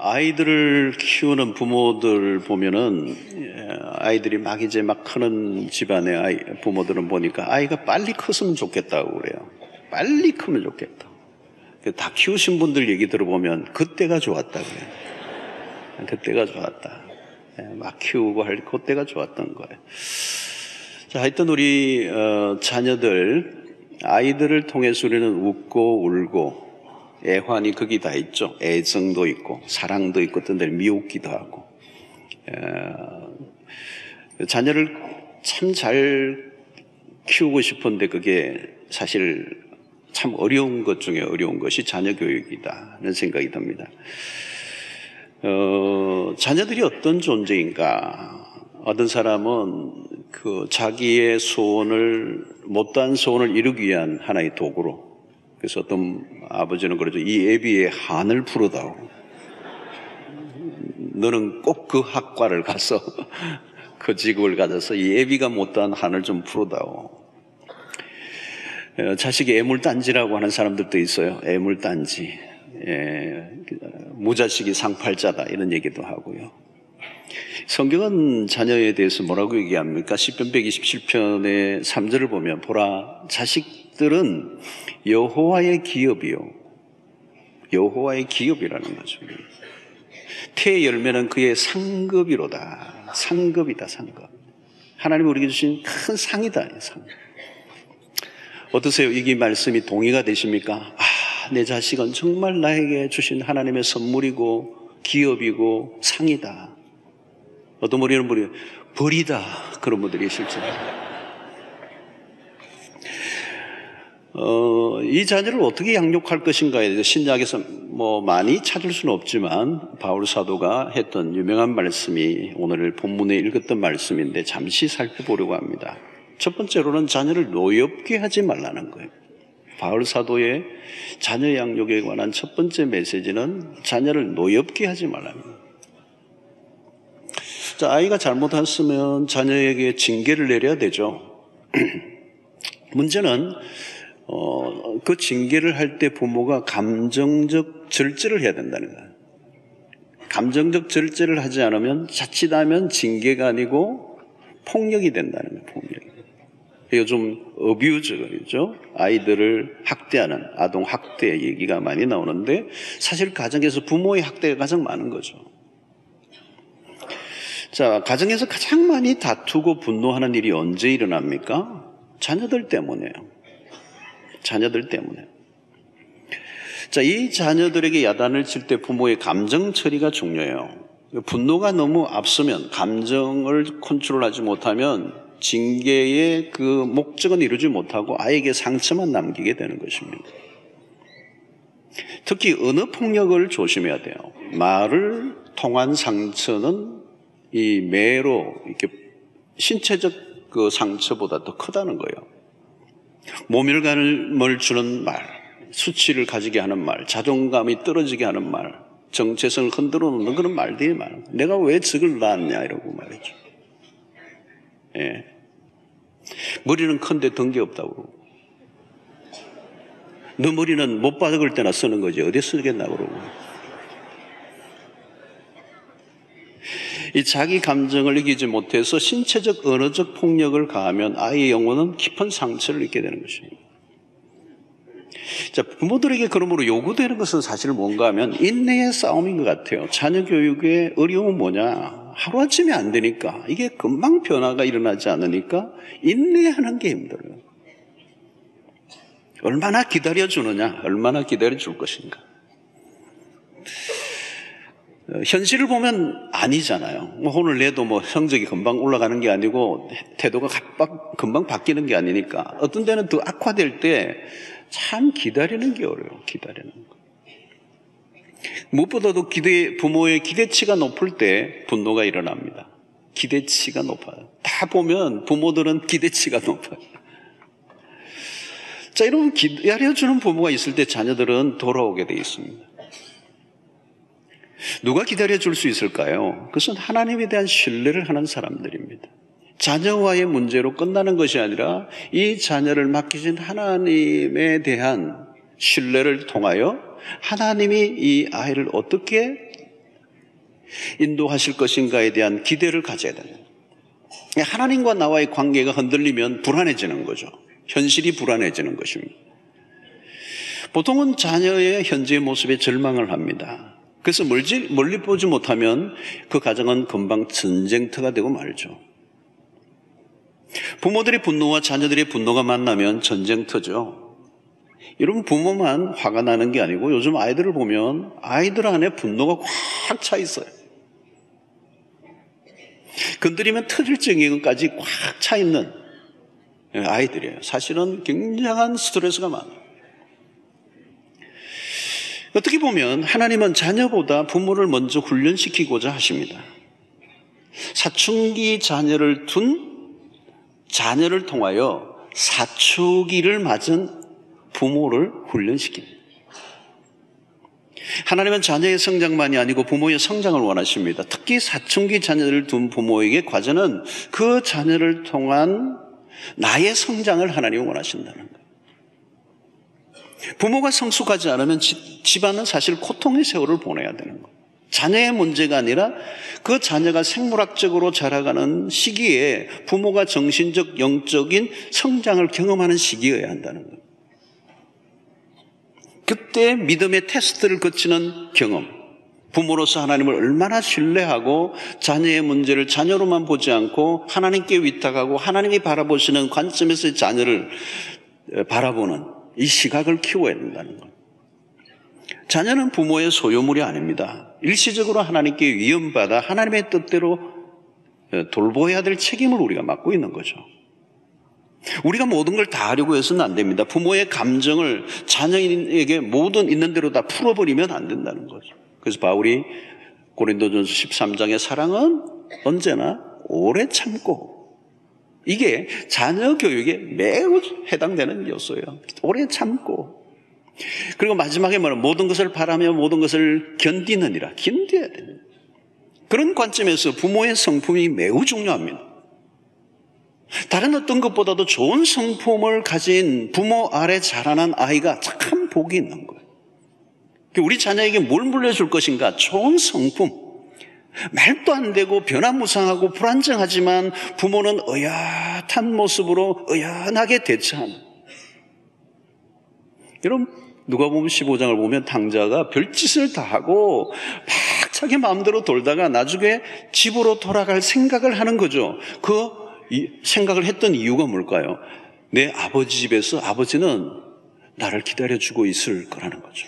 아이들을 키우는 부모들 보면은 아이들이 막 이제 막 크는 집안의 부모들은 보니까 아이가 빨리 컸으면 좋겠다고 그래요. 빨리 크면 좋겠다. 다 키우신 분들 얘기 들어보면 그때가 좋았다 그래요. 그때가 좋았다. 막 키우고 할 그때가 좋았던 거예요. 자, 하여튼 우리 아이들을 통해서 우리는 웃고 울고 애환이 거기 다 있죠. 애정도 있고 사랑도 있고 어떤 데는 미웃기도 하고. 자녀를 참 잘 키우고 싶은데 그게 사실 참 어려운 것 중에 어려운 것이 자녀 교육이다는 생각이 듭니다. 자녀들이 어떤 존재인가? 어떤 사람은 그 자기의 못다한 소원을 이루기 위한 하나의 도구로, 그래서 어떤 아버지는 그러죠. 이 애비의 한을 풀어다오. 너는 꼭 그 학과를 가서 그 직업을 가져서 이 애비가 못다한 한을 좀 풀어다오. 자식이 애물단지라고 하는 사람들도 있어요. 애물단지. 무자식이 상팔자다 이런 얘기도 하고요. 성경은 자녀에 대해서 뭐라고 얘기합니까? 시편 127편의 3절을 보면 보라, 자식들은 여호와의 기업이요. 여호와의 기업이라는 거죠. 태의 열매는 그의 상급이로다. 상급이다, 상급. 하나님이 우리에게 주신 큰 상이다, 상. 어떠세요? 이게 말씀이 동의가 되십니까? 내 자식은 정말 나에게 주신 하나님의 선물이고 기업이고 상이다. 어떤 분이 벌이다. 그런 분들이 실제로. 이 자녀를 어떻게 양육할 것인가에 대해서 신약에서 많이 찾을 수는 없지만 바울 사도가 했던 유명한 말씀이 오늘 본문에 읽었던 말씀인데 잠시 살펴보려고 합니다. 첫 번째로는 자녀를 노엽게 하지 말라는 거예요. 바울 사도의 자녀 양육에 관한 첫 번째 메시지는 자녀를 노엽게 하지 말라는 거예요. 자, 아이가 잘못했으면 자녀에게 징계를 내려야 되죠. 문제는 그 징계를 할 때 부모가 감정적 절제를 해야 된다는 거예요. 감정적 절제를 하지 않으면 자칫하면 징계가 아니고 폭력이 된다는 거예요. 폭력이. 요즘 어뷰즈죠. 아이들을 학대하는 아동 학대 얘기가 많이 나오는데 사실 가정에서 부모의 학대가 가장 많은 거죠. 자, 가정에서 가장 많이 다투고 분노하는 일이 언제 일어납니까? 자녀들 때문에요. 자녀들 때문에. 자, 이 자녀들에게 야단을 칠 때 부모의 감정 처리가 중요해요. 분노가 너무 앞서면, 감정을 컨트롤하지 못하면 징계의 그 목적은 이루지 못하고 아이에게 상처만 남기게 되는 것입니다. 특히 언어 폭력을 조심해야 돼요. 말을 통한 상처는 이 매로 이렇게 신체적 그 상처보다 더 크다는 거예요. 모멸감을 주는 말, 수치를 가지게 하는 말, 자존감이 떨어지게 하는 말, 정체성을 흔들어 놓는 그런 말들이 많아요. 내가 왜 적을 낳았냐 이러고 말이죠. 예. 머리는 큰데 덩기 없다고 그러고. 너 머리는 못 박을 때나 쓰는 거지 어디 쓰겠나 그러고. 이 자기 감정을 이기지 못해서 신체적 언어적 폭력을 가하면 아이의 영혼은 깊은 상처를 입게 되는 것입니다. 자, 부모들에게 그러므로 요구되는 것은 사실 뭔가 하면 인내의 싸움인 것 같아요. 자녀 교육의 어려움은 뭐냐? 하루아침에 안 되니까, 이게 금방 변화가 일어나지 않으니까 인내하는 게 힘들어요. 얼마나 기다려주느냐? 얼마나 기다려줄 것인가? 현실을 보면 아니잖아요. 혼을 내도 성적이 금방 올라가는 게 아니고 태도가 금방 바뀌는 게 아니니까 어떤 데는 더 악화될 때 참 기다리는 게 어려워요. 기다리는 거. 무엇보다도 부모의 기대치가 높을 때 분노가 일어납니다. 기대치가 높아요. 다 보면 부모들은 기대치가 높아요. 자, 이런 기다려주는 부모가 있을 때 자녀들은 돌아오게 되어 있습니다. 누가 기다려줄 수 있을까요? 그것은 하나님에 대한 신뢰를 하는 사람들입니다. 자녀와의 문제로 끝나는 것이 아니라 이 자녀를 맡기신 하나님에 대한 신뢰를 통하여 하나님이 이 아이를 어떻게 인도하실 것인가에 대한 기대를 가져야 됩니다. 하나님과 나와의 관계가 흔들리면 불안해지는 거죠. 현실이 불안해지는 것입니다. 보통은 자녀의 현재의 모습에 절망을 합니다. 그래서 멀리 보지 못하면 그 가정은 금방 전쟁터가 되고 말죠. 부모들의 분노와 자녀들의 분노가 만나면 전쟁터죠. 여러분, 부모만 화가 나는 게 아니고 요즘 아이들을 보면 아이들 안에 분노가 꽉 차 있어요. 건드리면 터질 정도까지 꽉 차 있는 아이들이에요. 사실은 굉장한 스트레스가 많아요. 어떻게 보면 하나님은 자녀보다 부모를 먼저 훈련시키고자 하십니다. 사춘기 자녀를 둔 자녀를 통하여 사춘기를 맞은 부모를 훈련시킵니다. 하나님은 자녀의 성장만이 아니고 부모의 성장을 원하십니다. 특히 사춘기 자녀를 둔 부모에게 과제는 그 자녀를 통한 나의 성장을 하나님이 원하신다는 거예요. 부모가 성숙하지 않으면 집안은 사실 고통의 세월을 보내야 되는 거예요. 자녀의 문제가 아니라 그 자녀가 생물학적으로 자라가는 시기에 부모가 정신적, 영적인 성장을 경험하는 시기여야 한다는 거예요. 그때 믿음의 테스트를 거치는 경험, 부모로서 하나님을 얼마나 신뢰하고 자녀의 문제를 자녀로만 보지 않고 하나님께 위탁하고 하나님이 바라보시는 관점에서 자녀를 바라보는 이 시각을 키워야 된다는 것. 자녀는 부모의 소유물이 아닙니다. 일시적으로 하나님께 위임받아 하나님의 뜻대로 돌보아야 될 책임을 우리가 맡고 있는 거죠. 우리가 모든 걸 다 하려고 해서는 안 됩니다. 부모의 감정을 자녀에게 모든 있는 대로 다 풀어버리면 안 된다는 거죠. 그래서 바울이 고린도전서 13장의 사랑은 언제나 오래 참고, 이게 자녀 교육에 매우 해당되는 요소예요. 오래 참고. 그리고 마지막에 말하면 모든 것을 바라며 모든 것을 견디느니라. 견뎌야 됩니다. 그런 관점에서 부모의 성품이 매우 중요합니다. 다른 어떤 것보다도 좋은 성품을 가진 부모 아래 자라난 아이가 참 복이 있는 거예요. 우리 자녀에게 뭘 물려줄 것인가? 좋은 성품. 말도 안 되고 변화무쌍하고 불안정하지만 부모는 의젓한 모습으로 의연하게 대처하는. 여러분, 누가복음 15장을 보면 당자가 별짓을 다 하고 막 자기 마음대로 돌다가 나중에 집으로 돌아갈 생각을 하는 거죠. 이 생각을 했던 이유가 뭘까요? 내 아버지 집에서 아버지는 나를 기다려주고 있을 거라는 거죠.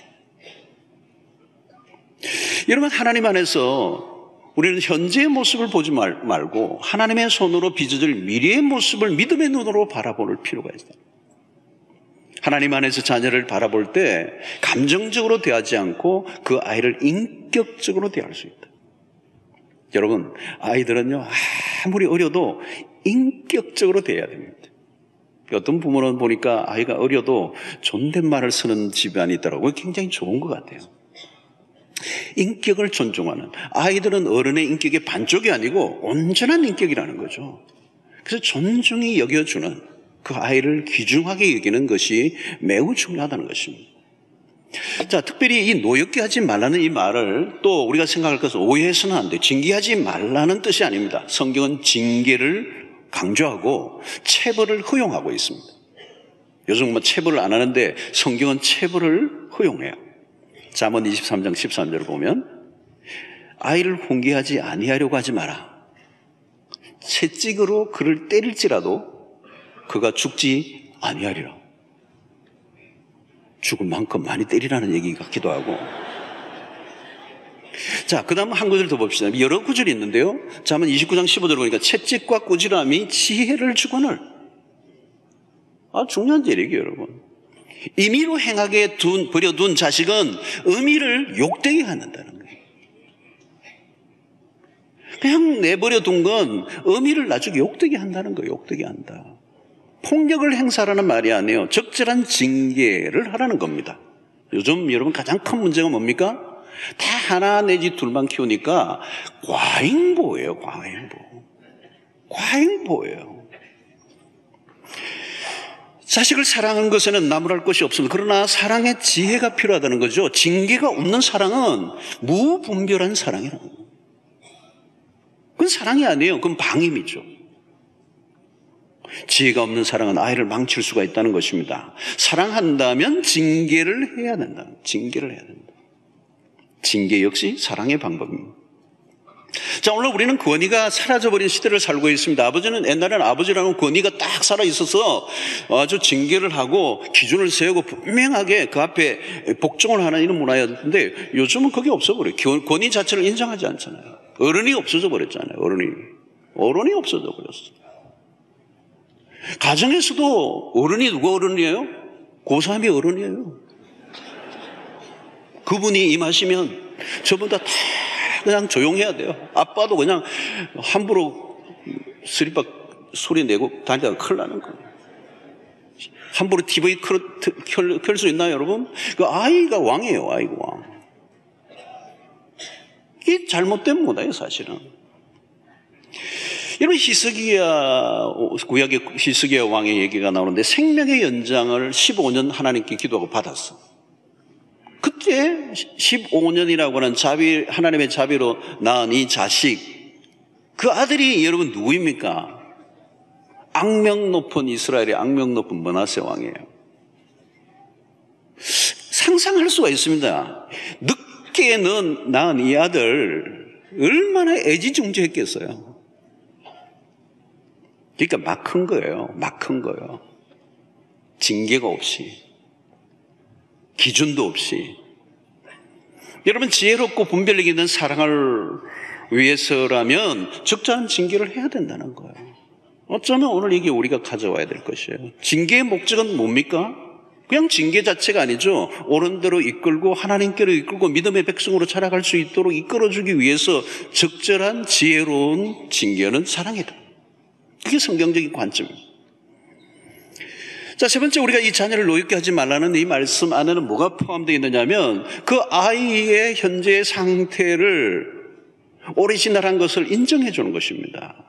여러분, 하나님 안에서 우리는 현재의 모습을 보지 말고 하나님의 손으로 빚어질 미래의 모습을 믿음의 눈으로 바라볼 필요가 있어요. 하나님 안에서 자녀를 바라볼 때 감정적으로 대하지 않고 그 아이를 인격적으로 대할 수 있다. 여러분, 아이들은요, 아무리 어려도 인격적으로 대해야 됩니다. 어떤 부모는 보니까 아이가 어려도 존댓말을 쓰는 집안이 있더라고요. 굉장히 좋은 것 같아요. 인격을 존중하는, 아이들은 어른의 인격의 반쪽이 아니고 온전한 인격이라는 거죠. 그래서 존중히 여겨주는, 그 아이를 귀중하게 여기는 것이 매우 중요하다는 것입니다. 자, 특별히 이 노엽게 하지 말라는 이 말을 또 우리가 생각할 것은 오해해서는 안 돼요. 징계하지 말라는 뜻이 아닙니다. 성경은 징계를 강조하고 체벌을 허용하고 있습니다. 요즘 체벌을 안 하는데 성경은 체벌을 허용해요. 잠언 23장 13절을 보면 아이를 훈계하지 아니하려고 하지 마라. 채찍으로 그를 때릴지라도 그가 죽지 아니하리라. 죽을 만큼 많이 때리라는 얘기 같기도 하고. 자, 그 다음 한 구절 더 봅시다. 여러 구절이 있는데요. 잠언 29장 15절 보니까 채찍과 꾸지람이 지혜를 주거늘. 중요한 얘기예요, 여러분. 임의로 행하게 버려둔 자식은 의미를 욕되게 한다는 거예요. 그냥 내버려둔 건 의미를 나중에 욕되게 한다는 거예요. 욕되게 한다. 폭력을 행사하라는 말이 아니에요. 적절한 징계를 하라는 겁니다. 요즘 여러분 가장 큰 문제가 뭡니까? 다 하나 내지 둘만 키우니까 과잉보예요. 과잉보예요. 자식을 사랑하는 것에는 나무랄 것이 없습니다. 그러나 사랑의 지혜가 필요하다는 거죠. 징계가 없는 사랑은 무분별한 사랑이라는 거예요. 사랑이 아니에요. 그건 방임이죠. 지혜가 없는 사랑은 아이를 망칠 수가 있다는 것입니다. 사랑한다면 징계를 해야 된다. 징계를 해야 된다. 징계 역시 사랑의 방법입니다. 자, 오늘 우리는 권위가 사라져버린 시대를 살고 있습니다. 아버지는, 옛날에는 아버지라는 권위가 딱 살아있어서 아주 징계를 하고 기준을 세우고 분명하게 그 앞에 복종을 하는 이런 문화였는데, 요즘은 그게 없어버려요. 권위 자체를 인정하지 않잖아요. 어른이 없어져 버렸잖아요. 어른이 없어져 버렸어요. 가정에서도 어른이 누가 어른이에요? 고3이 어른이에요. 그분이 임하시면 저보다 다 그냥 조용해야 돼요. 아빠도 그냥 함부로 스리박 소리 내고 다니다가 큰일 나는 거예요. 함부로 TV 켤 수 있나요, 여러분? 그 아이가 왕이에요, 아이가 왕. 이게 잘못된 문화예요, 사실은. 여러분, 구약의 히스기야 왕의 얘기가 나오는데, 생명의 연장을 15년 하나님께 기도하고 받았어. 그때 15년이라고 하는 하나님의 자비로 낳은 이 자식, 그 아들이 여러분 누구입니까? 악명 높은 이스라엘의 악명 높은 므낫세 왕이에요. 상상할 수가 있습니다. 늦게 낳은 이 아들 얼마나 애지중지했겠어요. 그러니까 막 큰 거예요. 징계가 없이, 기준도 없이. 여러분, 지혜롭고 분별력 있는 사랑을 위해서라면 적절한 징계를 해야 된다는 거예요. 어쩌면 오늘 이게 우리가 가져와야 될 것이에요. 징계의 목적은 뭡니까? 그냥 징계 자체가 아니죠. 옳은 대로 이끌고 하나님께로 이끌고 믿음의 백성으로 자라갈 수 있도록 이끌어주기 위해서 적절한 지혜로운 징계는 사랑이다. 그게 성경적인 관점입니다. 자, 세 번째, 우리가 이 자녀를 노엽게 하지 말라는 이 말씀 안에는 뭐가 포함되어 있느냐면, 그 아이의 현재의 상태를 오리지널한 것을 인정해 주는 것입니다.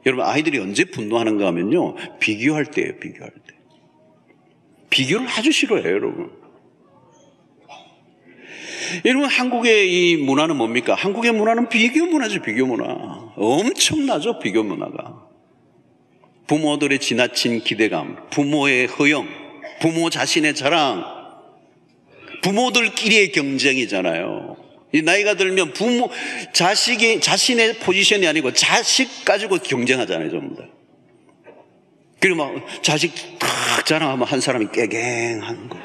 여러분, 아이들이 언제 분노하는가 하면요, 비교할 때예요. 비교할 때. 비교를 아주 싫어해요, 여러분. 여러분, 한국의 이 문화는 뭡니까? 한국의 문화는 비교 문화죠. 비교 문화. 엄청나죠, 비교 문화가. 부모들의 지나친 기대감, 부모의 허영, 부모 자신의 자랑, 부모들끼리의 경쟁이잖아요. 이 나이가 들면 자식이 자신의 포지션이 아니고 자식 가지고 경쟁하잖아요, 전부 다. 그리고 막 자식 탁 자랑하면 한 사람이 깨갱하는 거.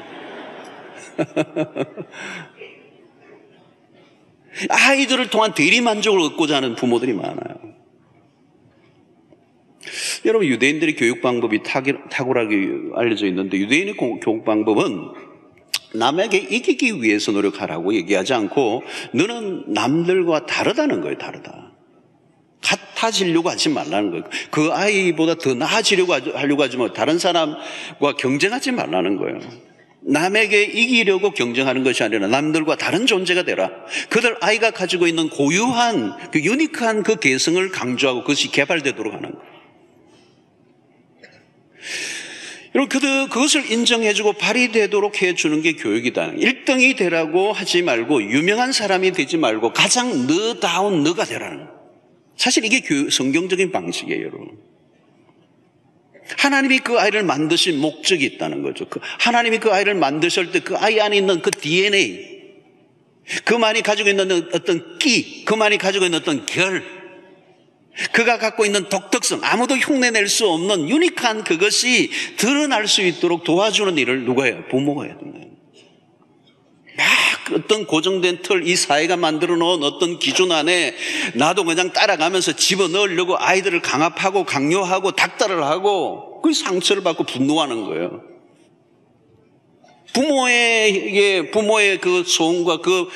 아이들을 통한 대리만족을 얻고자 하는 부모들이 많아요. 여러분, 유대인들의 교육 방법이 탁월하게 알려져 있는데, 유대인의 교육 방법은 남에게 이기기 위해서 노력하라고 얘기하지 않고, 너는 남들과 다르다는 거예요. 다르다. 같아지려고 하지 말라는 거예요. 그 아이보다 더 나아지려고 하려고 하지 말고, 다른 사람과 경쟁하지 말라는 거예요. 남에게 이기려고 경쟁하는 것이 아니라 남들과 다른 존재가 되라. 그들 아이가 가지고 있는 고유한 그 유니크한 그 개성을 강조하고 그것이 개발되도록 하는 거예요. 여러분, 그것을 인정해주고 발휘되도록 해주는 게 교육이다. 1등이 되라고 하지 말고, 유명한 사람이 되지 말고, 가장 너다운 너가 되라는 거예요. 사실 이게 성경적인 방식이에요, 여러분. 하나님이 그 아이를 만드신 목적이 있다는 거죠. 하나님이 그 아이를 만드실 때 그 아이 안에 있는 그 DNA, 그만이 가지고 있는 어떤 끼, 그만이 가지고 있는 어떤 결, 그가 갖고 있는 독특성, 아무도 흉내낼 수 없는 유니크한 그것이 드러날 수 있도록 도와주는 일을 누가 해요? 부모가 해야 됩니다. 막 어떤 고정된 틀, 이 사회가 만들어 놓은 어떤 기준 안에 나도 그냥 따라가면서 집어넣으려고 아이들을 강압하고 강요하고 닥달을 하고 그 상처를 받고 분노하는 거예요. 부모의 그 소원과 그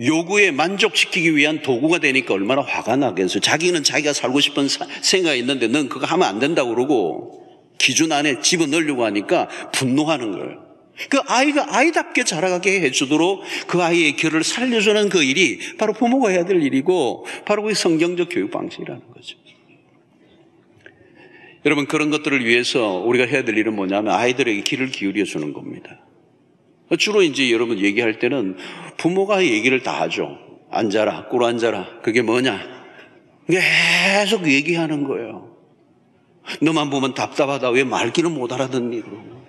요구에 만족시키기 위한 도구가 되니까 얼마나 화가 나겠어요. 자기는 자기가 살고 싶은 생각이 있는데 넌 그거 하면 안 된다고 그러고 기준 안에 집어넣으려고 하니까 분노하는 거예요. 그 아이가 아이답게 자라가게 해주도록 그 아이의 결을 살려주는 그 일이 바로 부모가 해야 될 일이고, 바로 그 성경적 교육 방식이라는 거죠. 여러분, 그런 것들을 위해서 우리가 해야 될 일은 뭐냐면 아이들에게 귀를 기울여 주는 겁니다. 주로 이제 여러분 얘기할 때는 부모가 얘기를 다 하죠. 앉아라, 꿇어 앉아라. 그게 뭐냐? 계속 얘기하는 거예요. 너만 보면 답답하다. 왜 말귀는 못 알아듣니? 그러고.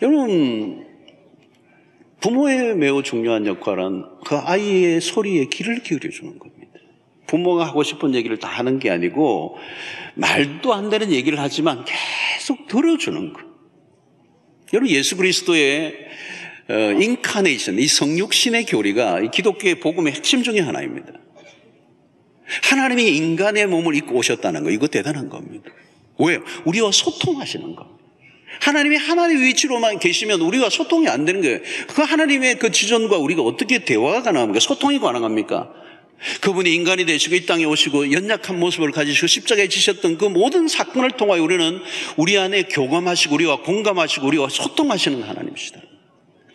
여러분, 부모의 매우 중요한 역할은 그 아이의 소리에 귀를 기울여주는 겁니다. 부모가 하고 싶은 얘기를 다 하는 게 아니고 말도 안 되는 얘기를 하지만 계속 들어주는 거. 여러분, 예수 그리스도의 인카네이션, 이 성육신의 교리가 이 기독교의 복음의 핵심 중에 하나입니다. 하나님이 인간의 몸을 입고 오셨다는 거, 이거 대단한 겁니다. 왜요? 우리와 소통하시는 거. 하나님이 하나님의 위치로만 계시면 우리가 소통이 안 되는 거예요. 그 하나님의 그 지존과 우리가 어떻게 대화가 가능합니까? 소통이 가능합니까? 그분이 인간이 되시고 이 땅에 오시고 연약한 모습을 가지시고 십자가에 지셨던 그 모든 사건을 통하여 우리는 우리 안에 교감하시고 우리와 공감하시고 우리와 소통하시는 하나님이시다.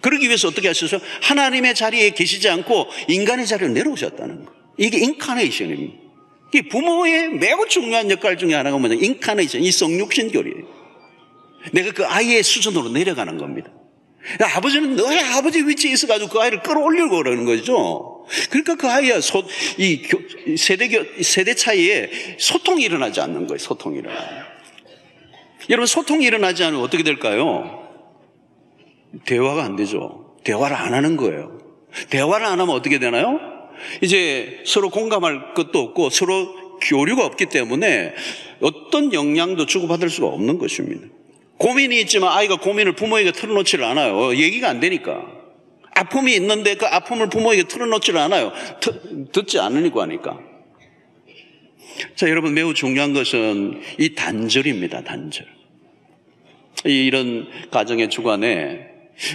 그러기 위해서 어떻게 하셔서 하나님의 자리에 계시지 않고 인간의 자리로 내려오셨다는 거예요. 이게 인카네이션입니다. 이게 부모의 매우 중요한 역할 중에 하나가 뭐냐? 인카네이션, 이 성육신 교리예요. 내가 그 아이의 수준으로 내려가는 겁니다. 아버지는 너의 아버지 위치에 있어가지고 그 아이를 끌어올리려고 그러는 거죠. 그러니까 그 아이야 세대 차이에 소통이 일어나지 않는 거예요. 소통이 일어나요. 여러분, 소통이 일어나지 않으면 어떻게 될까요? 대화가 안 되죠. 대화를 안 하는 거예요. 대화를 안 하면 어떻게 되나요? 이제 서로 공감할 것도 없고 서로 교류가 없기 때문에 어떤 영향도 주고받을 수가 없는 것입니다. 고민이 있지만 아이가 고민을 부모에게 털어놓지를 않아요. 얘기가 안 되니까. 아픔이 있는데 그 아픔을 부모에게 털어놓지를 않아요. 듣지 않으니까 하니까. 자, 여러분, 매우 중요한 것은 이 단절입니다. 단절. 이런 가정의 주관에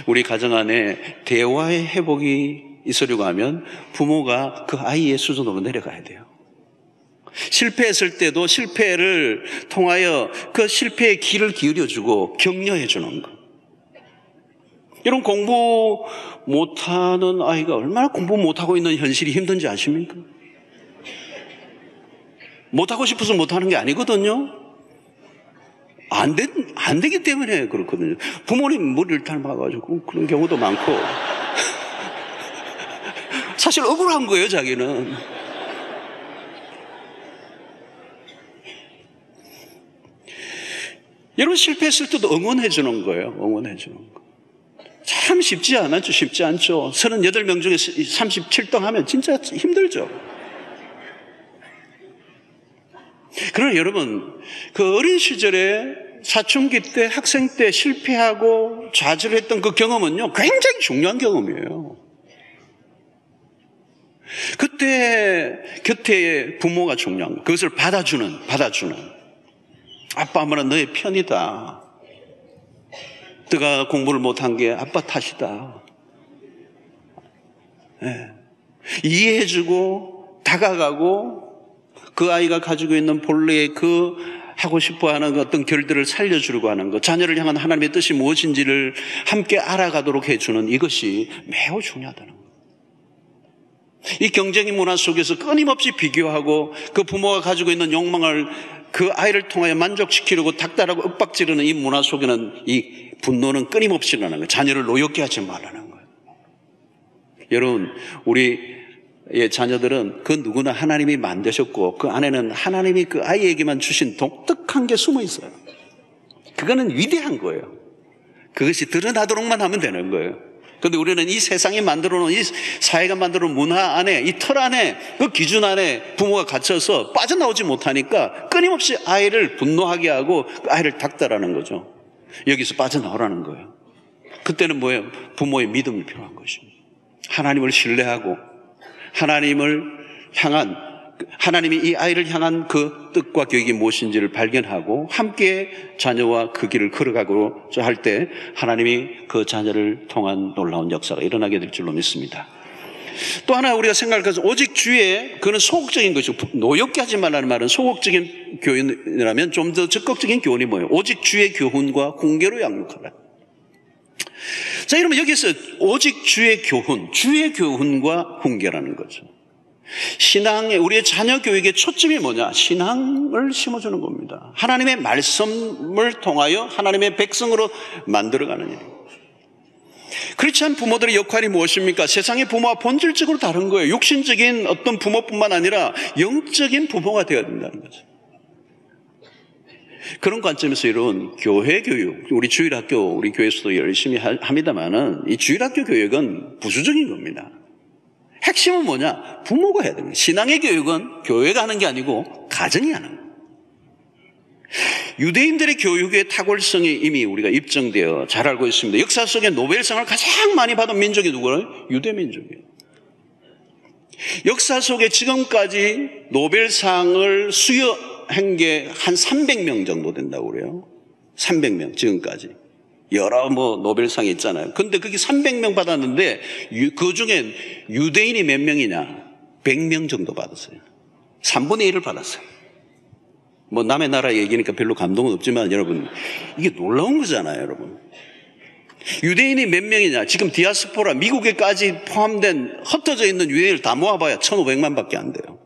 우리 가정 안에 대화의 회복이 있으려고 하면 부모가 그 아이의 수준으로 내려가야 돼요. 실패했을 때도 실패를 통하여 그 실패에 귀를 기울여주고 격려해 주는 것. 이런 공부 못하는 아이가 얼마나 공부 못하고 있는 현실이 힘든지 아십니까? 못하고 싶어서 못하는 게 아니거든요. 안 되기 때문에 그렇거든요. 부모님 머리를 닮아가지고 그런 경우도 많고. 사실 억울한 거예요, 자기는. 여러분, 실패했을 때도 응원해 주는 거예요. 응원해 주는 거. 참 쉽지 않았죠. 쉽지 않죠. 38명 중에 37등 하면 진짜 힘들죠. 그러나 여러분, 그 어린 시절에 사춘기 때, 학생 때 실패하고 좌절했던 그 경험은요, 굉장히 중요한 경험이에요. 그때 곁에 부모가 중요한 거예요. 그것을 받아주는. 아빠, 엄마는 너의 편이다. 너가 공부를 못한 게 아빠 탓이다. 네. 이해해주고 다가가고 그 아이가 가지고 있는 본래의 그 하고 싶어하는 어떤 결들을 살려주려고 하는 것, 자녀를 향한 하나님의 뜻이 무엇인지를 함께 알아가도록 해주는 이것이 매우 중요하다는 것. 이 경쟁의 문화 속에서 끊임없이 비교하고 그 부모가 가지고 있는 욕망을 그 아이를 통하여 만족시키려고 닥달하고 윽박지르는 이 문화 속에는 이 분노는 끊임없이 일어나는 거예요. 자녀를 노엽게 하지 말라는 거예요. 여러분, 우리의 자녀들은 그 누구나 하나님이 만드셨고 그 안에는 하나님이 그 아이에게만 주신 독특한 게 숨어 있어요. 그거는 위대한 거예요. 그것이 드러나도록만 하면 되는 거예요. 그런데 우리는 이 세상이 만들어 놓은, 이 사회가 만들어 놓은 문화 안에, 이 틀 안에, 그 기준 안에 부모가 갇혀서 빠져나오지 못하니까 끊임없이 아이를 분노하게 하고 그 아이를 닥달하는 거죠. 여기서 빠져나오라는 거예요. 그때는 뭐예요? 부모의 믿음이 필요한 것입니다. 하나님을 신뢰하고 하나님이 이 아이를 향한 그 뜻과 계획이 무엇인지를 발견하고 함께 자녀와 그 길을 걸어가고자 할 때 하나님이 그 자녀를 통한 놀라운 역사가 일어나게 될 줄로 믿습니다. 또 하나 우리가 생각할 것은 오직 주의, 그는 소극적인 것이고, 노엽게 하지 말라는 말은 소극적인 교훈이라면 좀 더 적극적인 교훈이 뭐예요? 오직 주의 교훈과 공개로 양육하라. 자, 여러분, 여기서 오직 주의 교훈과 훈계라는 거죠. 신앙의, 우리의 자녀 교육의 초점이 뭐냐? 신앙을 심어주는 겁니다. 하나님의 말씀을 통하여 하나님의 백성으로 만들어가는 일입니다. 크리스찬 부모들의 역할이 무엇입니까? 세상의 부모와 본질적으로 다른 거예요. 육신적인 어떤 부모뿐만 아니라 영적인 부모가 되어야 된다는 거죠. 그런 관점에서 이런 교회 교육, 우리 주일학교, 우리 교회에서도 열심히 합니다만은 이 주일학교 교육은 부수적인 겁니다. 핵심은 뭐냐? 부모가 해야 됩니다. 신앙의 교육은 교회가 하는 게 아니고 가정이 하는 거예요. 유대인들의 교육의 탁월성이 이미 우리가 입증되어 잘 알고 있습니다. 역사 속에 노벨상을 가장 많이 받은 민족이 누구예요? 유대민족이에요. 역사 속에 지금까지 노벨상을 수여한 게 한 300명 정도 된다고 그래요. 300명 지금까지. 여러 노벨상이 있잖아요. 근데 그게 300명 받았는데 그 중에 유대인이 몇 명이냐? 100명 정도 받았어요. 3분의 1을 받았어요. 남의 나라 얘기니까 별로 감동은 없지만 여러분, 이게 놀라운 거잖아요, 여러분. 유대인이 몇 명이냐? 지금 디아스포라, 미국에까지 포함된 흩어져 있는 유대인을 다 모아봐야 1,500만 밖에 안 돼요.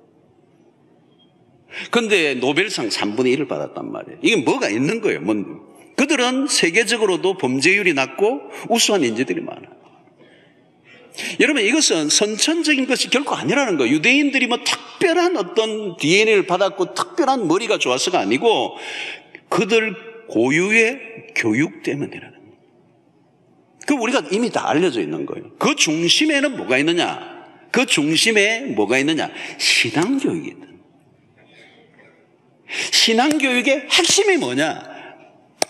근데 노벨상 3분의 1을 받았단 말이에요. 이게 뭐가 있는 거예요. 그들은 세계적으로도 범죄율이 낮고 우수한 인재들이 많아요. 여러분, 이것은 선천적인 것이 결코 아니라는 거예요. 유대인들이 특별한 어떤 DNA를 받았고 특별한 머리가 좋아서가 아니고 그들 고유의 교육 때문이라는 거예요. 그 우리가 이미 다 알려져 있는 거예요. 그 중심에는 뭐가 있느냐? 그 중심에 뭐가 있느냐? 신앙교육이다. 신앙교육의 핵심이 뭐냐?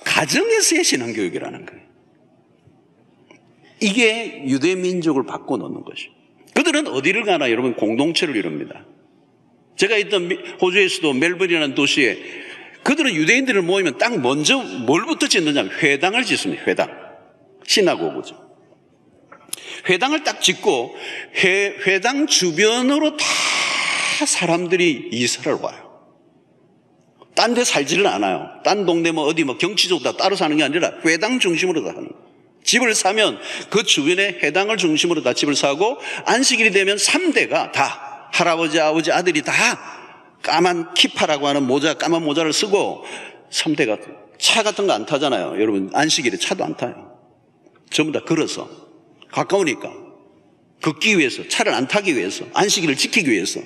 가정에서의 신앙교육이라는 거예요. 이게 유대민족을 바꿔놓는 것이에요. 그들은 어디를 가나 여러분 공동체를 이룹니다. 제가 있던 호주에서도 멜버른이라는 도시에 그들은 유대인들을 모이면 딱 먼저 뭘부터 짓느냐? 회당을 짓습니다. 회당. 시나고그죠. 회당을 딱 짓고 회당 주변으로 다 사람들이 이사를 와요. 딴 데 살지를 않아요. 딴 동네 어디 경치적으로 다 따로 사는 게 아니라 회당 중심으로 다 하는 거예요. 집을 사면 그 주변에 회당을 중심으로 다 집을 사고 안식일이 되면 3대가 다 할아버지, 아버지, 아들이 다 까만 키파라고 하는 까만 모자를 쓰고 3대가 차 같은 거 안 타잖아요. 여러분 안식일에 차도 안 타요. 전부 다 걸어서 가까우니까 걷기 위해서, 차를 안 타기 위해서, 안식일을 지키기 위해서.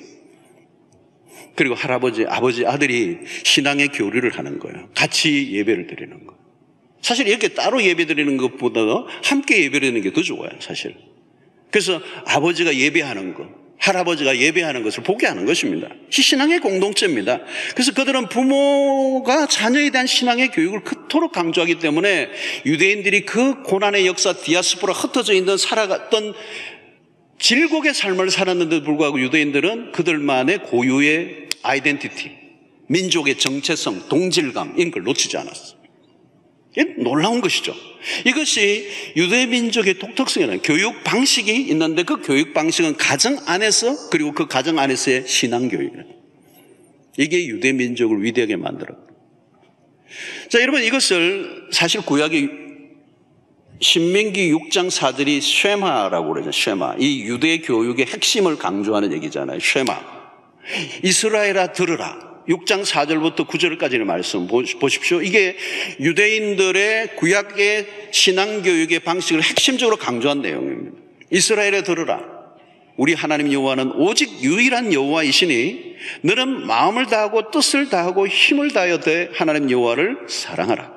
그리고 할아버지, 아버지, 아들이 신앙의 교류를 하는 거예요. 같이 예배를 드리는 거예요. 사실 이렇게 따로 예배 드리는 것보다 함께 예배 드리는 게 더 좋아요, 사실. 그래서 아버지가 예배하는 것, 할아버지가 예배하는 것을 보게 하는 것입니다. 신앙의 공동체입니다. 그래서 그들은 부모가 자녀에 대한 신앙의 교육을 그토록 강조하기 때문에 유대인들이 그 고난의 역사, 디아스포라 흩어져 있는 살아갔던 질곡의 삶을 살았는데도 불구하고 유대인들은 그들만의 고유의 아이덴티티, 민족의 정체성, 동질감 이런 걸 놓치지 않았어요. 놀라운 것이죠. 이것이 유대민족의 독특성이라는 교육 방식이 있는데 그 교육 방식은 가정 안에서 그리고 그 가정 안에서의 신앙교육이에요. 이게 유대민족을 위대하게 만들어요. 자, 여러분 이것을 사실 구약의 신명기 6장 4절이 쉐마라고 그러죠. 쉐마. 이 유대 교육의 핵심을 강조하는 얘기잖아요. 쉐마. 이스라엘아 들으라. 6장 4절부터 9절까지의 말씀 보십시오. 이게 유대인들의 구약의 신앙교육의 방식을 핵심적으로 강조한 내용입니다. 이스라엘에 들으라. 우리 하나님 여호와는 오직 유일한 여호와이시니 너는 마음을 다하고 뜻을 다하고 힘을 다하여 내 하나님 여호와를 사랑하라.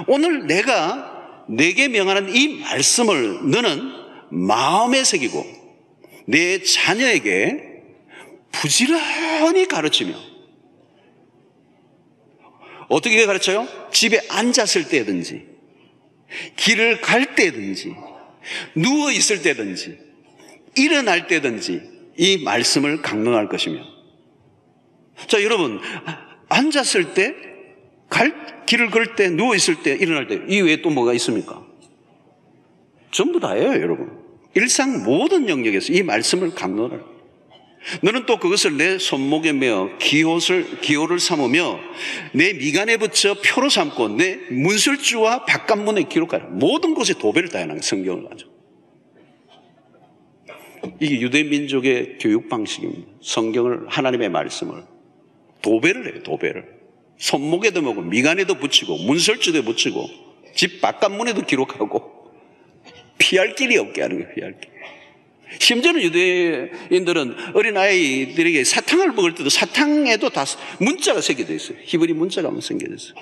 오늘 내가 내게 명하는 이 말씀을 너는 마음에 새기고 내 자녀에게 부지런히 가르치며. 어떻게 가르쳐요? 집에 앉았을 때든지 길을 갈 때든지 누워 있을 때든지 일어날 때든지 이 말씀을 강론할 것이며. 자, 여러분 앉았을 때, 길을 걸 때, 누워 있을 때, 일어날 때 이 외에 또 뭐가 있습니까? 전부 다예요, 여러분. 일상 모든 영역에서 이 말씀을 강론할. 너는 또 그것을 내 손목에 메어 기호를 삼으며 내 미간에 붙여 표로 삼고 내 문술주와 바깥문에 기록하라. 모든 곳에 도배를 다해나는 성경을 가지고. 이게 유대민족의 교육 방식입니다. 성경을, 하나님의 말씀을 도배를 해요. 도배를. 손목에도 메고 미간에도 붙이고 문설주도 붙이고 집 바깥문에도 기록하고 피할 길이 없게 하는 거예요. 피할 길. 심지어는 유대인들은 어린아이들에게 사탕을 먹을 때도 사탕에도 다 문자가 새겨져 있어요. 히브리 문자가 한번 새겨져 있어요.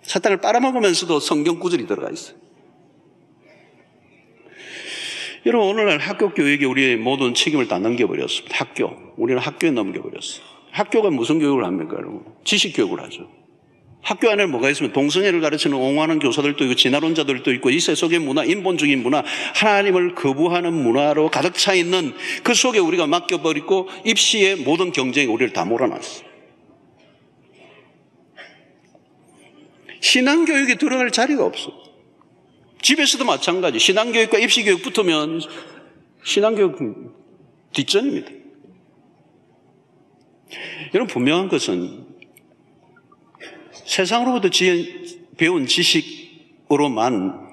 사탕을 빨아먹으면서도 성경 구절이 들어가 있어요. 여러분, 오늘날 학교 교육에 우리의 모든 책임을 다 넘겨버렸습니다. 우리는 학교에 넘겨버렸어요. 학교가 무슨 교육을 합니까, 여러분? 지식 교육을 하죠. 학교 안에 뭐가 있으면 동성애를 가르치는 옹호하는 교사들도 있고 진화론자들도 있고 이 세속의 문화, 인본주의 문화, 하나님을 거부하는 문화로 가득 차 있는 그 속에 우리가 맡겨버리고 입시의 모든 경쟁이 우리를 다 몰아놨어요. 신앙교육에 들어갈 자리가 없어. 집에서도 마찬가지. 신앙교육과 입시교육 붙으면 신앙교육 뒷전입니다. 여러분, 분명한 것은 세상으로부터 배운 지식으로만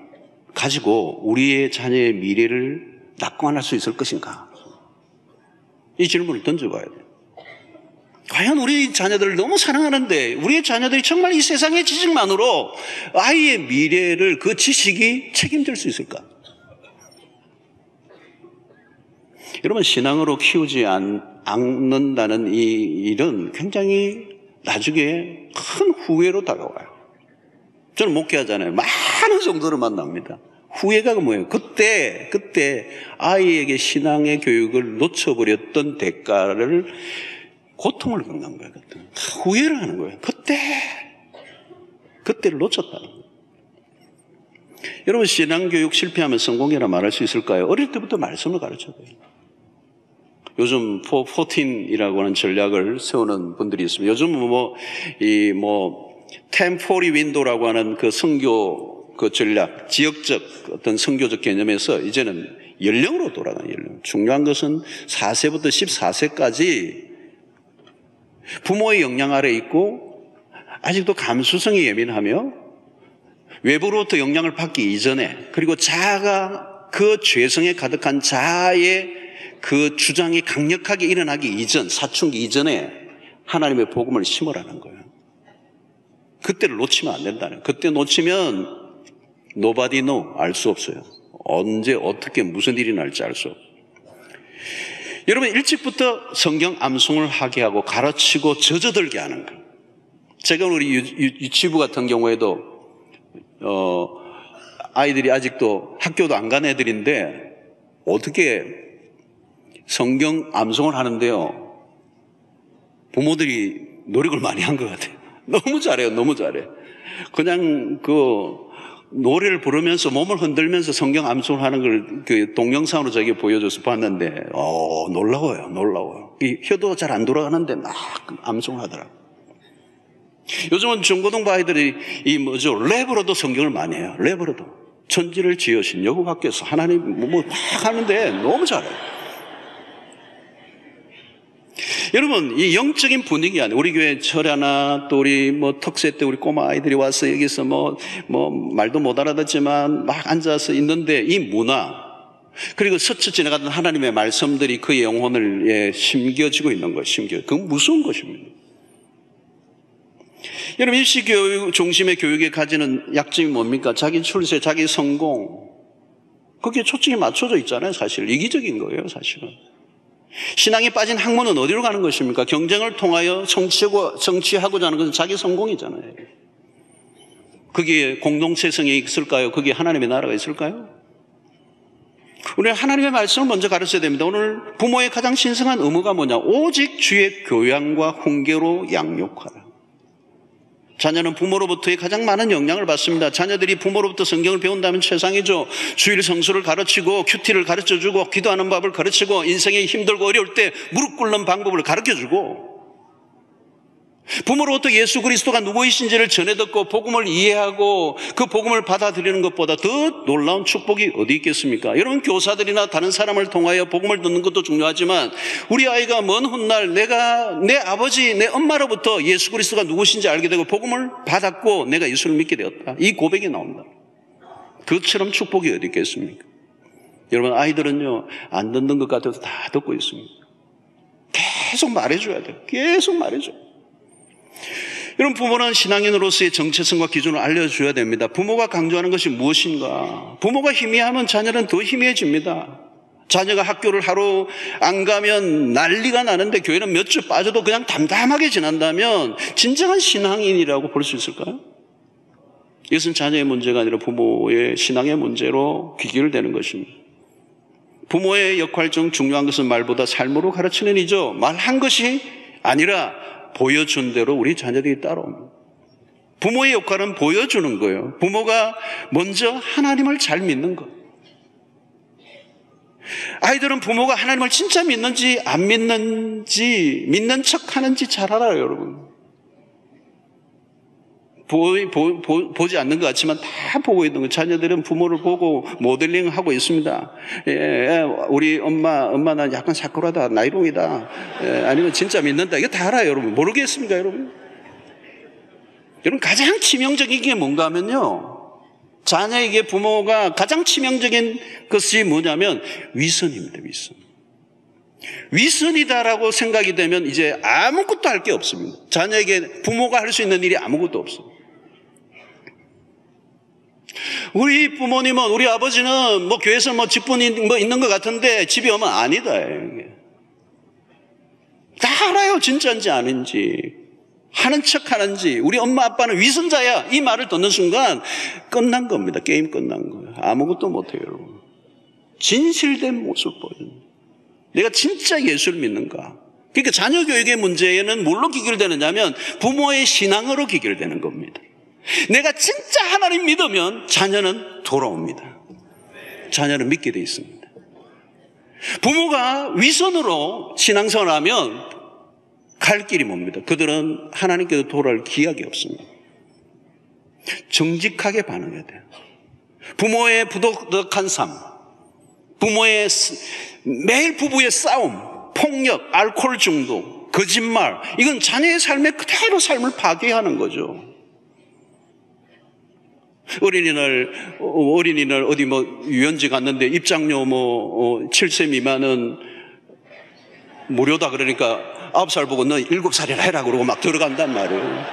가지고 우리의 자녀의 미래를 낙관할 수 있을 것인가? 이 질문을 던져봐야 돼요. 과연 우리 자녀들을 너무 사랑하는데 우리의 자녀들이 정말 이 세상의 지식만으로 아이의 미래를 그 지식이 책임질 수 있을까? 여러분, 신앙으로 키우지 않는다는 이 일은 굉장히 나중에 큰 후회로 다가와요. 저는 목회하잖아요. 많은 성도를 만납니다. 후회가 뭐예요? 그때 아이에게 신앙의 교육을 놓쳐버렸던 대가를 고통을 겪는 거예요. 그때. 후회를 하는 거예요. 그때를 놓쳤다는 거예요. 여러분, 신앙교육 실패하면 성공이라 말할 수 있을까요? 어릴 때부터 말씀을 가르쳐야 돼요. 요즘 414이라고 하는 전략을 세우는 분들이 있습니다. 요즘은 1040 윈도라고 하는 그 선교 그 전략, 지역적 어떤 선교적 개념에서 이제는 연령으로 돌아가는 연령. 중요한 것은 4세부터 14세까지 부모의 영향 아래 있고 아직도 감수성이 예민하며 외부로부터 영향을 받기 이전에, 그리고 자아가 그 죄성에 가득한 자아의 그 주장이 강력하게 일어나기 이전, 사춘기 이전에 하나님의 복음을 심으라는 거예요. 그때를 놓치면 안 된다는 거예요. 그때 놓치면 nobody know, 알 수 없어요. 언제 어떻게 무슨 일이 날지 알 수 없어요. 여러분, 일찍부터 성경 암송을 하게 하고 가르치고 젖어들게 하는 거예요. 제가 우리 유치부 같은 경우에도 아이들이 아직도 학교도 안 간 애들인데 어떻게 성경 암송을 하는데요, 부모들이 노력을 많이 한 것 같아요. 너무 잘해요. 너무 잘해. 그냥 노래를 부르면서 몸을 흔들면서 성경 암송을 하는 걸 그 동영상으로 저에게 보여줘서 봤는데 놀라워요. 이 혀도 잘 안 돌아가는데 막 암송을 하더라고요. 요즘은 중고등부 아이들이 랩으로도 성경을 많이 해요. 랩으로도. 천지를 지으신 여호와께서 하나님 막 하는데 너무 잘해요. 여러분, 이 영적인 분위기 안에 우리 교회 철야나 또 우리 특세 때 우리 꼬마 아이들이 와서 여기서 말도 못 알아듣지만 막 앉아서 있는데 이 문화, 그리고 스쳐 지나가던 하나님의 말씀들이 그의 영혼을 심겨지고 있는 것, 그건 무서운 것입니다. 여러분, 입시교육 중심의 교육에 가지는 약점이 뭡니까? 자기 출세, 자기 성공, 거기에 초점이 맞춰져 있잖아요. 사실 이기적인 거예요. 사실은 신앙에 빠진 학문은 어디로 가는 것입니까? 경쟁을 통하여 성취하고자 하는 것은 자기 성공이잖아요. 거기에 공동체성이 있을까요? 거기에 하나님의 나라가 있을까요? 우리는 하나님의 말씀을 먼저 가르쳐야 됩니다. 오늘 부모의 가장 신성한 의무가 뭐냐? 오직 주의 교양과 훈계로 양육하라. 자녀는 부모로부터의 가장 많은 영향을 받습니다. 자녀들이 부모로부터 성경을 배운다면 최상이죠. 주일 성수를 가르치고 큐티를 가르쳐주고 기도하는 법을 가르치고 인생이 힘들고 어려울 때 무릎 꿇는 방법을 가르쳐주고, 부모로부터 예수 그리스도가 누구이신지를 전해 듣고 복음을 이해하고 그 복음을 받아들이는 것보다 더 놀라운 축복이 어디 있겠습니까? 여러분, 교사들이나 다른 사람을 통하여 복음을 듣는 것도 중요하지만 우리 아이가 먼 훗날 내가 내 아버지, 내 엄마로부터 예수 그리스도가 누구신지 알게 되고 복음을 받았고 내가 예수를 믿게 되었다, 이 고백이 나온다. 그것처럼 축복이 어디 있겠습니까? 여러분, 아이들은요, 안 듣는 것 같아도 다 듣고 있습니다. 계속 말해줘야 돼요. 계속 말해줘요. 이런 부모는 신앙인으로서의 정체성과 기준을 알려줘야 됩니다. 부모가 강조하는 것이 무엇인가? 부모가 희미하면 자녀는 더 희미해집니다. 자녀가 학교를 하루 안 가면 난리가 나는데 교회는 몇 주 빠져도 그냥 담담하게 지난다면 진정한 신앙인이라고 볼 수 있을까요? 이것은 자녀의 문제가 아니라 부모의 신앙의 문제로 귀결되는 것입니다. 부모의 역할 중 중요한 것은 말보다 삶으로 가르치는 이죠. 말한 것이 아니라 보여준 대로 우리 자녀들이 따라옵니다. 부모의 역할은 보여주는 거예요. 부모가 먼저 하나님을 잘 믿는 것. 아이들은 부모가 하나님을 진짜 믿는지 안 믿는지 믿는 척 하는지 잘 알아요, 여러분. 보지 않는 것 같지만 다 보고 있는 거예요. 자녀들은 부모를 보고 모델링 하고 있습니다. 우리 엄마는 약간 사쿠라다, 나이롱이다. 아니면 진짜 믿는다. 이거 다 알아요, 여러분. 모르겠습니까, 여러분? 여러분, 가장 치명적인 게 뭔가 하면요. 자녀에게 부모가 가장 치명적인 것이 뭐냐면 위선입니다, 위선. 위선이다라고 생각이 되면 이제 아무것도 할 게 없습니다. 자녀에게 부모가 할 수 있는 일이 아무것도 없어요. 우리 부모님은, 우리 아버지는 뭐 교회에서 뭐 직분이 뭐 있는 것 같은데 집에 오면 아니다. 다 알아요. 진짜인지 아닌지. 하는 척 하는지. 우리 엄마 아빠는 위선자야. 이 말을 듣는 순간 끝난 겁니다. 게임 끝난 거예요. 아무것도 못해요, 여러분. 진실된 모습 보여요. 내가 진짜 예수를 믿는가? 그러니까 자녀 교육의 문제는 뭘로 귀결되느냐면 부모의 신앙으로 귀결되는 겁니다. 내가 진짜 하나님 믿으면 자녀는 돌아옵니다. 자녀는 믿게 돼 있습니다. 부모가 위선으로 신앙생활을 하면 갈 길이 뭡니다. 그들은 하나님께서 돌아올 기약이 없습니다. 정직하게 반응해야 돼요. 부모의 부도덕한 삶, 부모의 매일 부부의 싸움, 폭력, 알코올 중독, 거짓말, 이건 자녀의 삶에 그대로 삶을 파괴하는 거죠. 어린이날 어디 뭐 유연지 갔는데 입장료 7세 미만은 무료다 그러니까 9살 보고 너 7살이나 해라 그러고 막 들어간단 말이에요.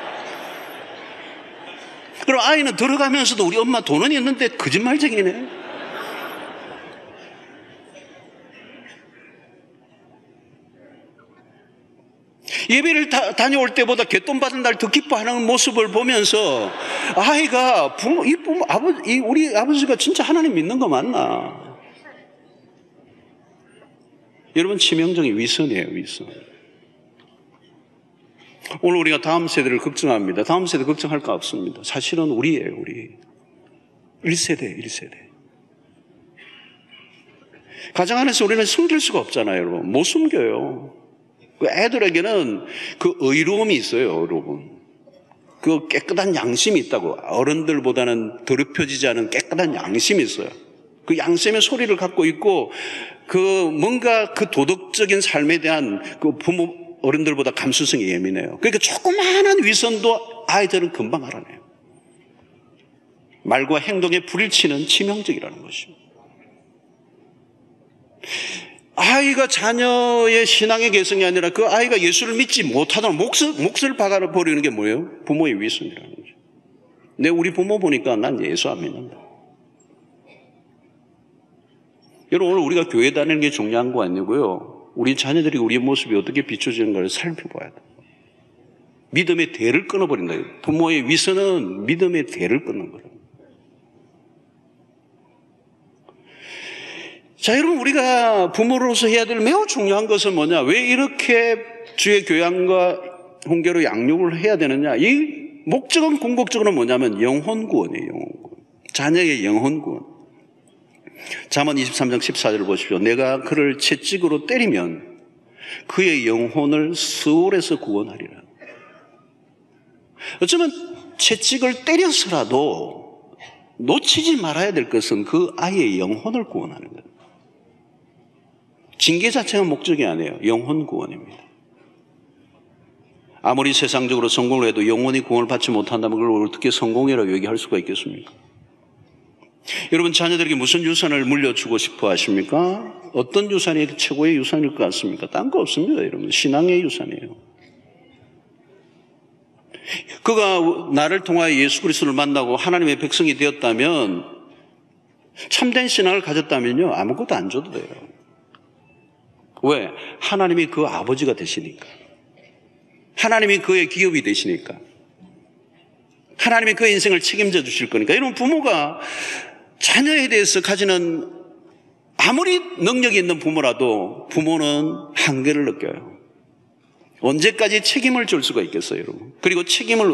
그럼 아이는 들어가면서도 우리 엄마 돈은 있는데 거짓말쟁이네. 예배를 다녀올 때보다 갯돈 받은 날 더 기뻐하는 모습을 보면서 아이가 우리 아버지가 진짜 하나님 믿는 거 맞나? 여러분, 치명적인 위선이에요, 위선. 오늘 우리가 다음 세대를 걱정합니다. 다음 세대 걱정할 거 없습니다. 사실은 우리예요, 우리. 1세대. 가정 안에서 우리는 숨길 수가 없잖아요, 여러분. 못 숨겨요. 애들에게는 그 의로움이 있어요, 여러분. 그 깨끗한 양심이 있다고. 어른들보다는 더럽혀지지 않은 깨끗한 양심이 있어요. 그 양심의 소리를 갖고 있고, 뭔가 그 도덕적인 삶에 대한 그 부모, 어른들보다 감수성이 예민해요. 그러니까 조그마한 위선도 아이들은 금방 알아내요. 말과 행동의 불일치는 치명적이라는 것이죠. 아이가 자녀의 신앙의 개성이 아니라 그 아이가 예수를 믿지 못하도록 몫을 박아버리는 게 뭐예요? 부모의 위선이라는 거죠. 우리 부모 보니까 난 예수 안 믿는다. 여러분, 오늘 우리가 교회 다니는 게 중요한 거 아니고요. 우리 자녀들이 우리의 모습이 어떻게 비춰지는가를 살펴봐야 돼요. 믿음의 대를 끊어버린다. 부모의 위선은 믿음의 대를 끊는 거예요. 자, 여러분, 우리가 부모로서 해야 될 매우 중요한 것은 뭐냐? 왜 이렇게 주의 교양과 훈계로 양육을 해야 되느냐? 이 목적은 궁극적으로 뭐냐면 영혼 구원이에요, 영혼 구원. 자녀의 영혼 구원. 잠언 23장 14절을 보십시오. 내가 그를 채찍으로 때리면 그의 영혼을 수월에서 구원하리라. 어쩌면 채찍을 때려서라도 놓치지 말아야 될 것은 그 아이의 영혼을 구원하는 거예요. 징계 자체가 목적이 아니에요. 영혼 구원입니다. 아무리 세상적으로 성공을 해도 영혼이 구원을 받지 못한다면 그걸 어떻게 성공이라고 얘기할 수가 있겠습니까? 여러분, 자녀들에게 무슨 유산을 물려주고 싶어 하십니까? 어떤 유산이 최고의 유산일 것 같습니까? 딴 거 없습니다, 여러분. 신앙의 유산이에요. 그가 나를 통하여 예수 그리스도를 만나고 하나님의 백성이 되었다면, 참된 신앙을 가졌다면요, 아무것도 안 줘도 돼요. 왜? 하나님이 그 아버지가 되시니까. 하나님이 그의 기업이 되시니까. 하나님이 그의 인생을 책임져 주실 거니까. 여러분, 부모가 자녀에 대해서 가지는 아무리 능력이 있는 부모라도 부모는 한계를 느껴요. 언제까지 책임을 질 수가 있겠어요, 여러분? 그리고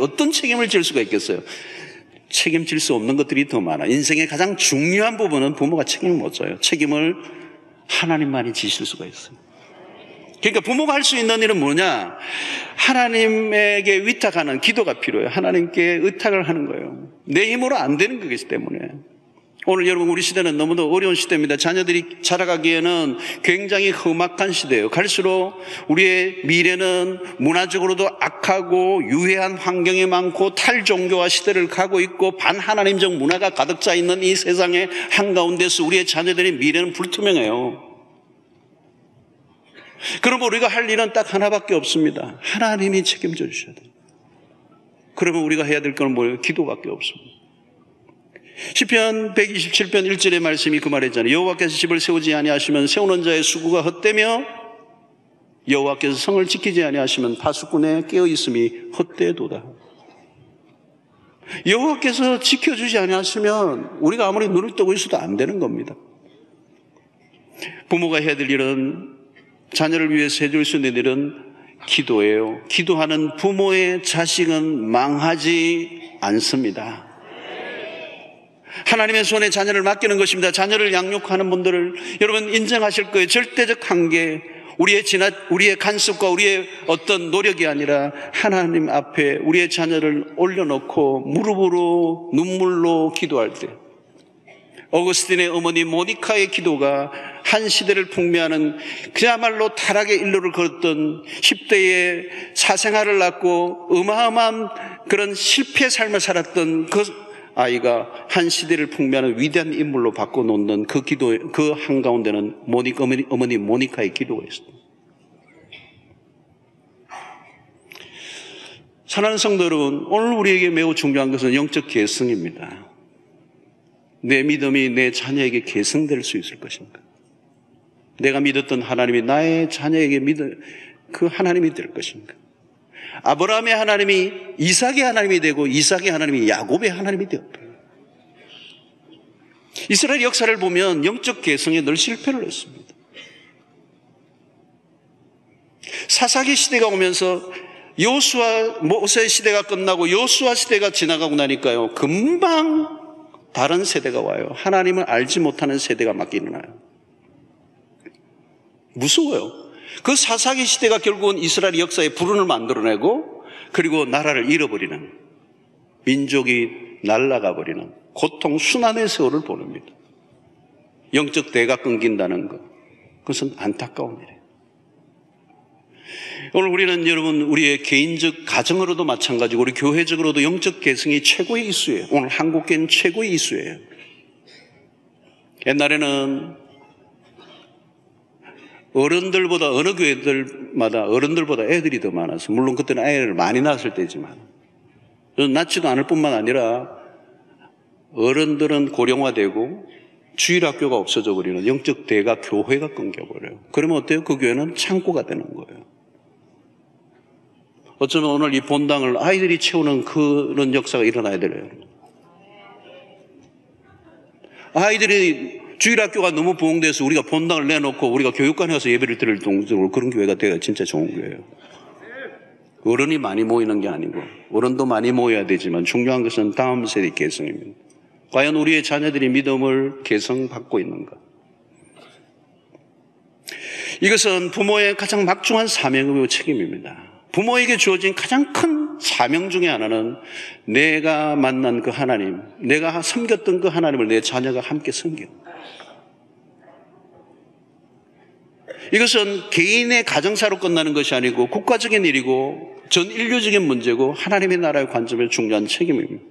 어떤 책임을 질 수가 있겠어요? 책임질 수 없는 것들이 더 많아. 인생의 가장 중요한 부분은 부모가 책임을 못 져요. 책임을 하나님만이 지실 수가 있어요. 그러니까 부모가 할 수 있는 일은 뭐냐? 하나님에게 위탁하는 기도가 필요해요. 하나님께 의탁을 하는 거예요. 내 힘으로 안 되는 거기 때문에. 오늘 여러분, 우리 시대는 너무도 어려운 시대입니다. 자녀들이 자라가기에는 굉장히 험악한 시대예요. 갈수록 우리의 미래는 문화적으로도 악하고 유해한 환경이 많고 탈종교화 시대를 가고 있고 반하나님적 문화가 가득 차 있는 이 세상의 한가운데서 우리의 자녀들의 미래는 불투명해요. 그러면 우리가 할 일은 딱 하나밖에 없습니다. 하나님이 책임져 주셔야 돼요. 그러면 우리가 해야 될 건 뭐예요? 기도밖에 없습니다. 시편 127편 1절의 말씀이 그 말이잖아요. 여호와께서 집을 세우지 아니하시면 세우는 자의 수고가 헛되며 여호와께서 성을 지키지 아니하시면 파수꾼의 깨어있음이 헛되도다. 여호와께서 지켜주지 아니하시면 우리가 아무리 눈을 뜨고 있어도 안 되는 겁니다. 부모가 해야 될 일은, 자녀를 위해서 해줄 수 있는 일은 기도예요. 기도하는 부모의 자식은 망하지 않습니다. 하나님의 손에 자녀를 맡기는 것입니다. 자녀를 양육하는 분들을 여러분 인정하실 거예요. 절대적 한계, 우리의 간섭과 우리의 어떤 노력이 아니라 하나님 앞에 우리의 자녀를 올려놓고 무릎으로 눈물로 기도할 때, 어거스틴의 어머니 모니카의 기도가 한 시대를 풍미하는, 그야말로 타락의 일로를 걸었던 10대의 사생활을 낳고 어마어마한 그런 실패 삶을 살았던 그 아이가 한 시대를 풍미하는 위대한 인물로 바꿔놓는 그 기도, 그 한가운데는 어머니 모니카의 기도가 있습니다. 사랑하는 성도 여러분, 오늘 우리에게 매우 중요한 것은 영적 계승입니다. 내 믿음이 내 자녀에게 계승될 수 있을 것인가? 내가 믿었던 하나님이 나의 자녀에게 그 하나님이 될 것인가? 아브라함의 하나님이 이삭의 하나님이 되고 이삭의 하나님이 야곱의 하나님이 되었다. 이스라엘 역사를 보면 영적 계승에 늘 실패를 했습니다. 사사기 시대가 오면서 모세 시대가 끝나고 여호수아 시대가 지나가고 나니까요, 금방 다른 세대가 와요. 하나님을 알지 못하는 세대가 막 일어나요. 무서워요. 그 사사기 시대가 결국은 이스라엘 역사의 불운을 만들어내고, 그리고 나라를 잃어버리는, 민족이 날아가 버리는 고통 순환의 세월을 보냅니다. 영적 대가 끊긴다는 것, 그것은 안타까운 일이에요. 오늘 우리는 여러분, 우리의 개인적 가정으로도 마찬가지고 우리 교회적으로도 영적 계승이 최고의 이슈예요. 오늘 한국교회는 최고의 이슈예요. 옛날에는 어른들보다, 어느 교회들마다 어른들보다 애들이 더 많아서, 물론 그때는 애를 많이 낳았을 때지만, 낳지도 않을 뿐만 아니라 어른들은 고령화되고 주일학교가 없어져 버리는 영적 대가 교회가 끊겨버려요. 그러면 어때요? 그 교회는 창고가 되는 거예요. 어쩌면 오늘 이 본당을 아이들이 채우는 그런 역사가 일어나야 되네요. 아이들이 주일학교가 너무 부흥돼서 우리가 본당을 내놓고 우리가 교육관에 가서 예배를 드릴 정도로 그런 교회가 되어야 진짜 좋은 교회예요. 어른이 많이 모이는 게 아니고, 어른도 많이 모여야 되지만 중요한 것은 다음 세대 계승입니다. 과연 우리의 자녀들이 믿음을 계승받고 있는가? 이것은 부모의 가장 막중한 사명이고 책임입니다. 부모에게 주어진 가장 큰 사명 중에 하나는 내가 만난 그 하나님, 내가 섬겼던 그 하나님을 내 자녀가 함께 섬겨. 이것은 개인의 가정사로 끝나는 것이 아니고 국가적인 일이고 전 인류적인 문제고 하나님의 나라의 관점에서 중요한 책임입니다.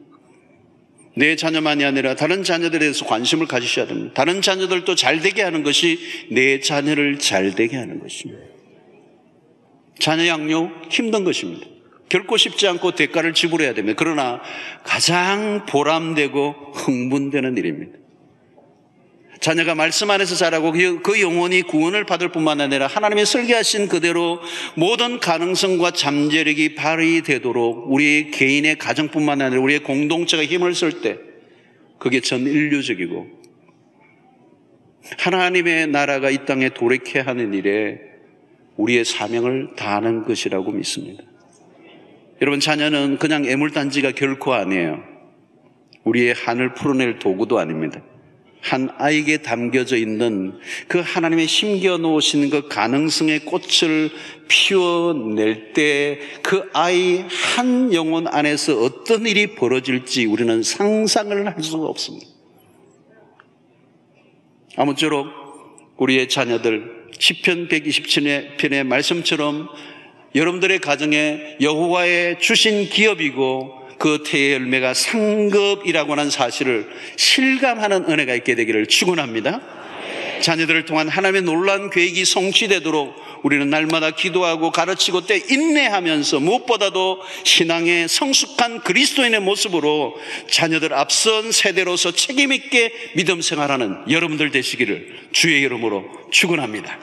내 자녀만이 아니라 다른 자녀들에 대해서 관심을 가지셔야 됩니다. 다른 자녀들도 잘되게 하는 것이 내 자녀를 잘되게 하는 것입니다. 자녀 양육 힘든 것입니다. 결코 쉽지 않고 대가를 지불해야 됩니다. 그러나 가장 보람되고 흥분되는 일입니다. 자녀가 말씀 안에서 자라고 그 영혼이 구원을 받을 뿐만 아니라 하나님이 설계하신 그대로 모든 가능성과 잠재력이 발휘되도록 우리 개인의 가정뿐만 아니라 우리의 공동체가 힘을 쓸 때 그게 전 인류적이고 하나님의 나라가 이 땅에 도래케 하는 일에 우리의 사명을 다하는 것이라고 믿습니다. 여러분, 자녀는 그냥 애물단지가 결코 아니에요. 우리의 한을 풀어낼 도구도 아닙니다. 한 아이에게 담겨져 있는 그 하나님의 심겨 놓으신 그 가능성의 꽃을 피워낼 때 그 아이 한 영혼 안에서 어떤 일이 벌어질지 우리는 상상을 할 수가 없습니다. 아무쪼록 우리의 자녀들 시편 127편의 말씀처럼 여러분들의 가정에 여호와의 주신 기업이고 그 태의 열매가 상급이라고 하는 사실을 실감하는 은혜가 있게 되기를 축원합니다. 자녀들을 통한 하나님의 놀라운 계획이 성취되도록 우리는 날마다 기도하고 가르치고 때 인내하면서 무엇보다도 신앙의 성숙한 그리스도인의 모습으로 자녀들 앞선 세대로서 책임있게 믿음 생활하는 여러분들 되시기를 주의 이름으로 축원합니다.